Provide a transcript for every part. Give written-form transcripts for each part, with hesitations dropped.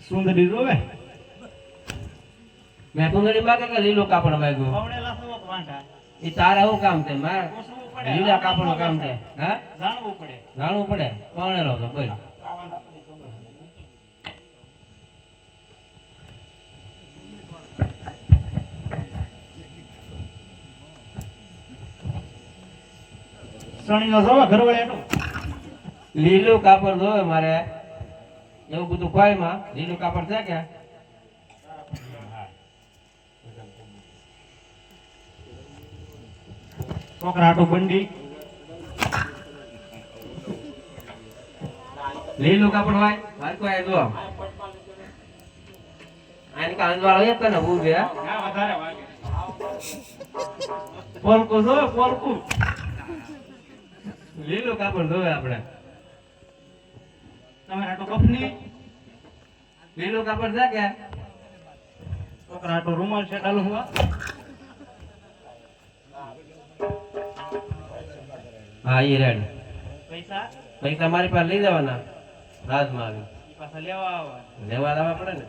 સુંદરી રોવે મેં સુંદરી માં કે લીલો કાપડ માંગ્યો પવણેલા સો વાંઢા એ તારા હું કામ છે મારે લીલા કાપડ નું કામ છે હા જાણવું પડે પવણેલો તો બોલ સણીનો જોવા ઘરવાળાનો લીલું કાપડ જોવે મારે એવું બધું કોઈ માં લીલું કાપડ છે કે છોકરા આટો બંડી લીલું કાપડ હોય મારે કોઈ જો આને કાંદ વાળો એક ને ઉભે વધારે વાગે પોલકું જોવે પોલકું લીલું કાપડ જોવે આપણે તમારે આટો કફની લીલું કાપડ છે કે છોકરા આટો રૂમાલ છે ડાલો હુઆ હા એ રેડી પૈસા પૈસા મારી પાસે લઈ જવાના રાજમાં આવી પાછા લેવા આવવા પડે ને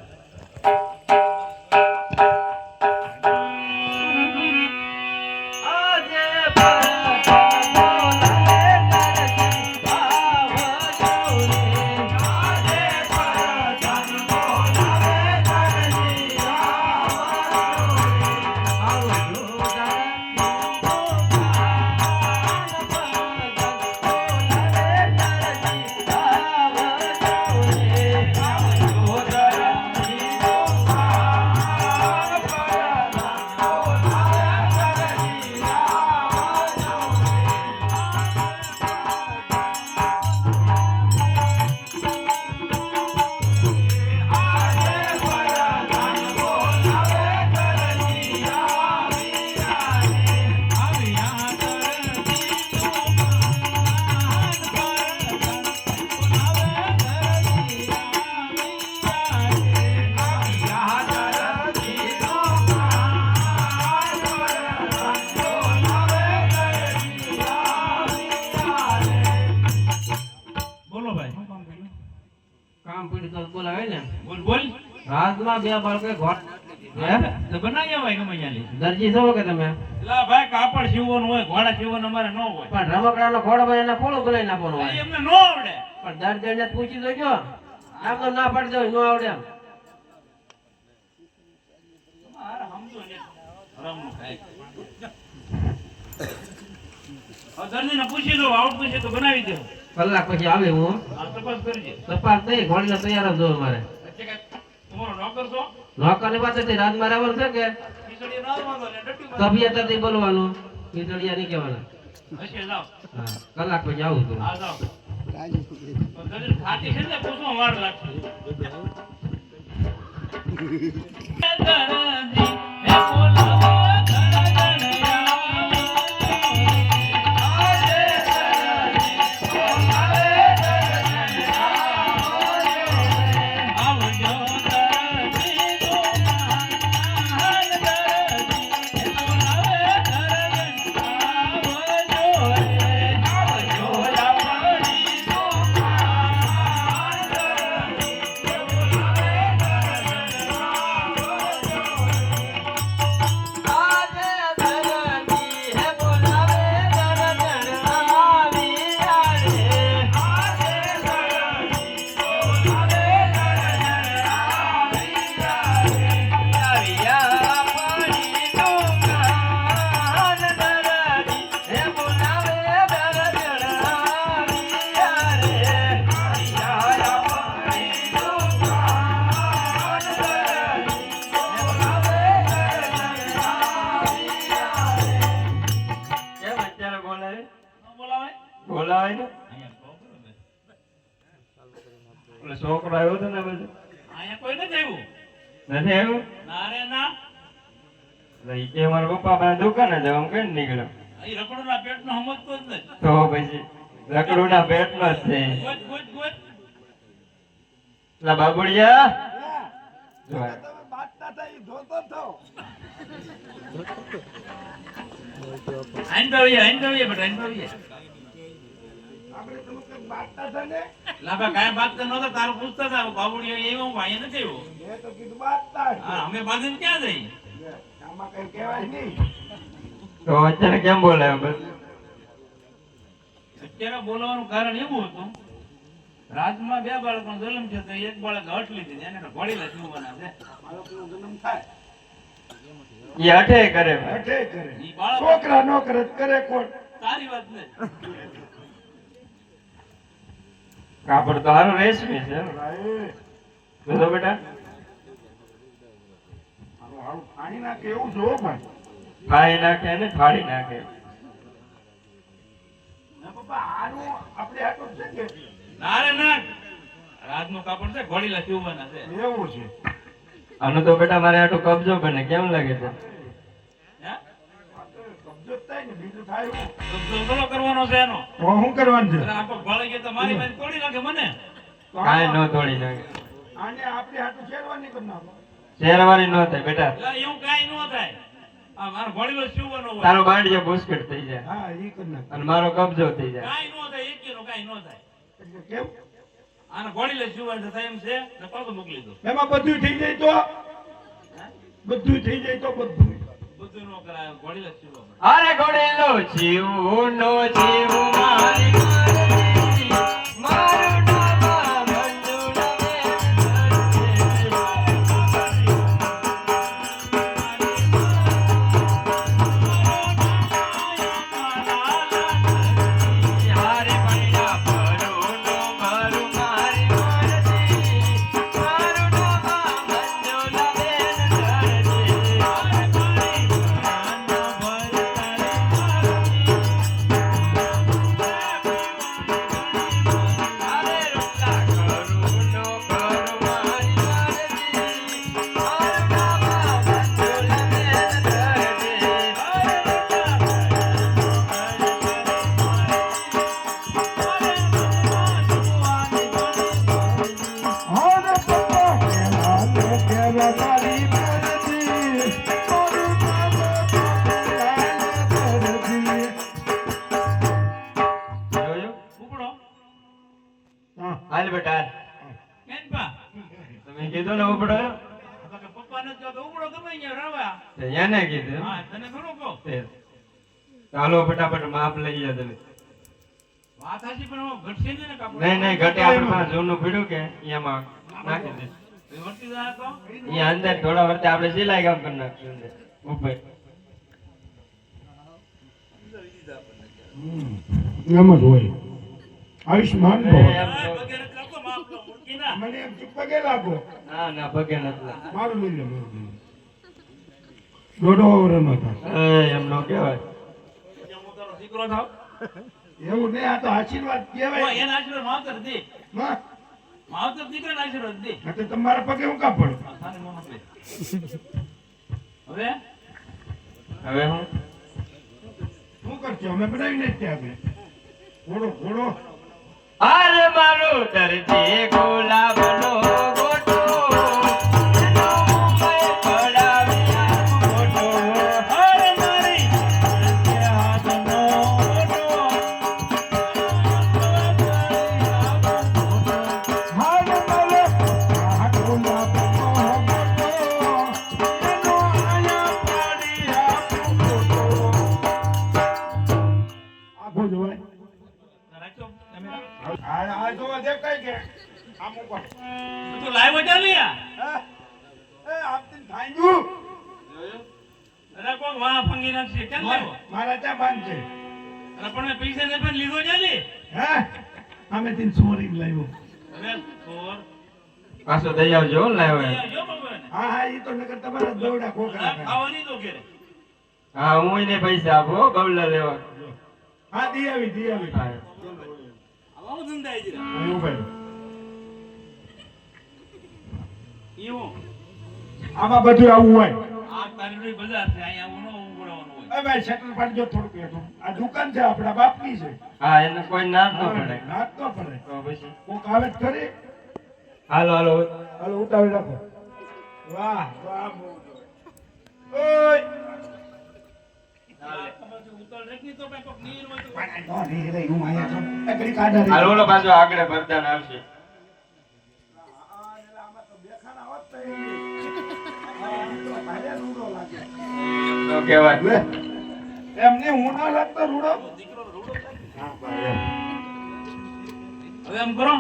રાજમાં બે બાળકો ઘોટ તો બનાવ્યા હોય ગમે ત્યાંથી દરજી છો કે તમે એલા ભાઈ કાપડ સીવવાનું હોય ઘોડા સીવવાનું અમારે ન હોય પણ રમકડાનો ઘોડો બનાવીને ફોડો બનાવી નાખવાનો હોય એમને ન આવડે પણ દરજીને પૂછી જોજો આમ તો ના પડજો ન આવડે એમ મારે સમજો ને રમનું ખાય દરજીને પૂછી દો આવડતું છે તો બનાવી દો કલાક પછી આવે હું તપાસ કરજે તપાસ નહીં ઘોડીને તૈયાર જ જોવે મારે તમારો નોકર છો નોકર ની પાસેથી રાજમાં રહેવાનું છે કે ખીચડી ના માંગો ને ડટ્ટી તબિયતથી બોલવાનું ખીચડિયા નહીં કહેવાના હશે જાઓ હા કલાક પછી આવું તું આ જાઓ દરજી ખાતી છે ને પૂછવા વાર લાગશે બોલાવાય ને અહીંયા છોકરો ને. ઓલો છોકરો આવ્યો હતો ને બધું અહીંયા કોઈ નથી આવ્યું. નથી આવ્યો ના રે ના. એટલે ઈ કે મારા પપ્પા પાસે દુકાને જવા કઈ નીકળ્યો અહીં રખડુના પેટનો સમજતો જ નથી. તો પછી રકડુના પેટનો જ છે ગોત, ગોત, ગોત. એટલે બાબુડિયા જો આ. આઈને ભાવીએ, આઈને ભાવીએ બેટા, આઈને ભાવીએ. લાભા કાંઈ બાત તો નહોતા, તારું પૂછતા હતા, બાબુડીઓ આવ્યો, હું અહીંયા નથી આવ્યો. હા, અમે બાંધીને ક્યાં જઈએ? તો અત્યારે કેમ બોલાયો બસ અત્યારે બોલવાનું કારણ એવું હતું, રાજમાં 2 બાળકોનો જન્મ છે, તો એક બાળક હઠ લીધી, એને ઘોડી લખી બનાવે. ઈ અઠે કરે ઈ બાળક છોકરા નો કરે તો કરે કોણ? સારી વાત ને. કાપડ તો હારું રેશમી છે બધો બેટા હારું પાણી નાખે એવું જો ભાઈ. ખાઈ નાખે ને ફાડી નાખે ના પપ્પા હારું આપણે આટલું છે કે ના રે ના, રાજનું કાપડ છે, ઘોડી લખી બનાવે છે. એવું છે. આનો તો બેટા મારે આટલો કબજો બને કેમ લાગે છે હે? કબજો જ થાય ને બીજું થાય શું? તો ધંધો કરવાનો છે એનો. તો શું કરવાનું છે? અરે આખો ભાળી ગયો તો મારી પાસે તોડી નાખે મને. કાંઈ ન તોડી નાખે આને આપણે હાટું શેરવાની કરી નાખો. શેરવાની ન થાય બેટા એટલે એવું કાંઈ ન થાય. આ મારો ઘોડીલો સીવવાનો હોય. તારો બાંડિયો બુસ્કેટ થઈ જાય હા ઈ કરી નાખો. અને મારો કબજો થઈ જાય કાંઈ ન થાય, એકેયનું કાંઈ ન થાય. એટલે કેમ? આને ઘોડીલો સીવવાનો થાય એમ છે, ને પાછો મોકલી દો. એમાં બધું થઈ જાય તો બધું થઈ જાય તો બધું બધું ન કરાય, ઘોડીલો સીવવા પડે. અરે ઘોડેલો જીવું નો જીવું મારી મારું નામ ઉપડો. હાલ બેટા કેમ પા? તમે કીધું ને ઉપડો તો કે પપ્પાને કહો તો ઉપડો ગમે અહીંયા રવા. એને કીધું હા, તને થોડું કહો. ચાલો ફટાફટ માપ લઈ ગયા તમે વાત સાચી, પણ એમાં ઘટશે નહીં ને કાપડ? નહીં ઘટે આપણે પાસે જૂનું પીડ્યું કે એમાં નાખી દે એ વર્તી જાય તો? અહીંયા અંદર થોડા વર્ષે આપણે સિલાઈ કામ કરી નાખશું અંદર ઉપર એમ જ હોય. આયુષ્માન ભવ. એમ હા, તો- વગેરે કરતો માફ તો મૂકી ના. મને એમ ચૂપ પગે લાગો. ના ના પગે નથી મારું લઈ લે મારું લઈ લે. દોઢો વર્ષનો થાય. એમ નો કહેવાય જે હું તારો દીકરો થાવ. એવું નહીં, આ તો આશીર્વાદ તો કહેવાય. એના આશીર્વાદ માવતર દે. હા? માવતર દીકરાના આશીર્વાદ દે. આ તો તમારા પગે હું કાં પડું? આ સાને મોનો દે. હવે હવે હું શું કરશો? અમે બનાવીને જ ત્યાં આગળ. ઘોડો ઘોડો અરે મારું દર્દી ગુલાબનો ગોટો એનો મુંબઈ પડાવી આખું ગોટો. અરે મારી હાથનો ઓટો. હાડ મળે હાડોલા પગો ગોટો. એનો આયા પાડી આખું ગોટો. આખો જોવાય. રાખજો કેમેરા. આ જોવા દેખાય કે આમ ઉપર. તું લાઈવ ચાલી આ. હા? એ આપતી થાંજ્યું. અરે કોણ વાહ ફંગી નાખશે કેમ લાવ્યો? મારા ત્યાં બાંધ છે. અરે પણ મેં પૈસા ને પણ લીધો ચાલી. હે? અમે તીન સોરી લાવ્યો. અરે ચોર. પાછો દઈ આવજો હો, લાવ્યો એમ. જો ભગવાન. હા હા ઈ તો નકર તમારા દોડા ખોખરા આ ખાવાની તો ઘેરે. હા હું એને પૈસા આપો હો, બબલા લેવા હા દી આવી હા. આવો ધંધા છે એવું ભાઈ એવું આમાં બધું આવું હોય આ તારી બજાર છે અહીંયા આવું ન ઉગડવાનું હોય એ ભાઈ શટર પાડજો થોડુંક હેઠું. આ દુકાન છે આપણા બાપની છે હા એને કોઈ ના જ ન પડે નાત ન પડે તો પછી કોક આવે જ ખરી હાલો હાલો હાલો ઉતાવળ રાખો વાહ વાહ ઓય ઉતર રાખી તો કઈ કોક નીર હોય તો નો નહીં રે હું આયા છું એ ઘડી કાઢા રે હાલો ઓલો પાછો આગળ ભરતાન આવશે આમાં તો બેખાના હોત તો તો ભારે રૂડો લાગે તો કહેવાય લે એમને હું ના લાગતો રૂડો દીકરો રૂડો થાય હા ભાઈ હવે એમ કરો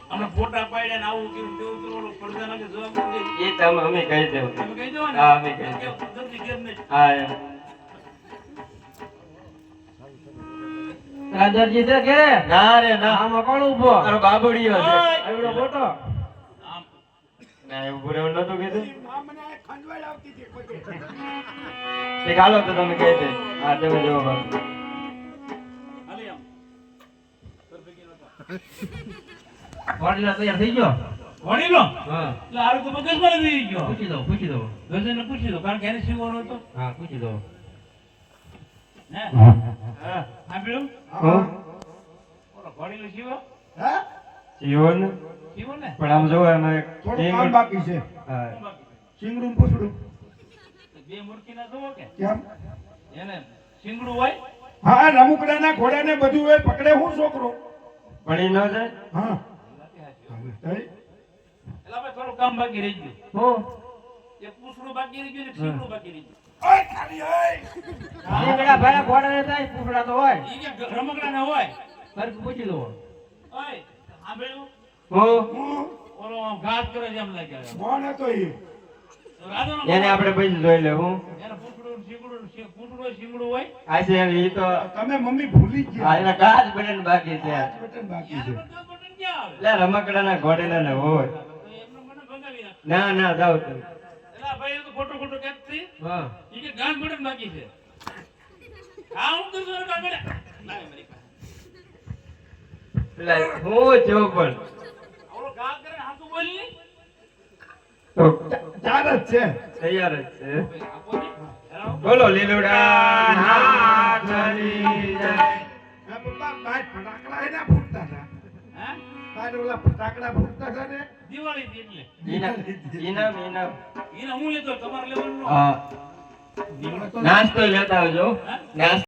આપણે ફોટા પાડ્યા ને આવું કેવું તેવું કરો ઓલો પડદા નાખે જવાબ દે એ તમે અમે કહી દેવું તમે કહી દેવો ને હા અમે કહી કે દેવું જલ્દી ઘેર નહીં હા એમ રાજાજી છે કે ના રે ના આમાં કોણ ઉભો તારો બાબુડીયો છે આવડો મોટો આમ ના એવું પૂરે નતું કીધું આ મને આ ખંજવાળ આવતી હતી કોઈ એક હાલો તો તમે કહી દે હા તમે જો બાબુ હાલી આમ સર ભેગી નતા વાડીલા તૈયાર થઈ ગયો વણી લો હા એટલે હારું તો મગજમાં નથી ગયો પૂછી દો ગજેને પૂછી દો કારણ કે એને શીખવાનો હતો હા પૂછી દો હે હા સાંભળ્યું હું ઓલો વણીલો શીવો હા જીવન શીવો ને પણ આમ જો એમાં એક થોડું કામ બાકી છે હા સિંગડું ને પૂછડું બે મૂર્તિ ના જોવો કે કેમ એને શીંગડું હોય હા રમુકડાના ઘોડાને બધું હોય પકડે હું છોકરો પડી ન જાય હા એટલે આપણે થોડું કામ બાકી રહી ગયું હો એક પૂછડું બાકી રહી ગયું ને એક શીંગડું બાકી રહી ગયું ઓય ખાલી ઓય લીમડા ભાડા ઘોડા ને થાય પૂછડા તો હોય ઈ કે રમકડા ના હોય ફરી પૂછી દો ઓય સાંભળ્યું હું હું ઓલો ઘાસ કરે છે એમ લાગે કોણ હતો ઈ તો રાજાનો એને આપણે પછી જોઈ લેવું એને પૂછડું પૂછડું શીંગડું હોય આ છે એ તો તમે મમ્મી ભૂલી આ ગયા એના કાચ બટન બાકી છે બટન બાકી યાર છે બધા બટન ક્યાં આવે એટલે રમકડાના ઘોડેલા ને હોય તો એમને મને ભગાવી નાખ ના ના જાવ તમે એટલે આ ભાઈ તો ખોટું ખોટું કહેતી હા ઈ કે ગાન બટન બાકી છે આ હું કરજો ને કાગળ ના મારી પાસે એટલે હું જો પણ ઓલો ઘા કરે હાથું બોલી તો ચાર જ છે તૈયાર જ છે આપો ને હેલો બોલો લીલુડા નાચની જય હા પપ્પા બાય ફટાકડા એના ફૂટતા હતા હે બાય ઓલા ફટાકડા ફૂટતા હતા ને દિવાળી થી એટલે ઇનામ ઇનામ ઇનામ એને હું લેતો તમારે લેવાનું ન હા નાસ્તો લેતા આવજો નાસ્તો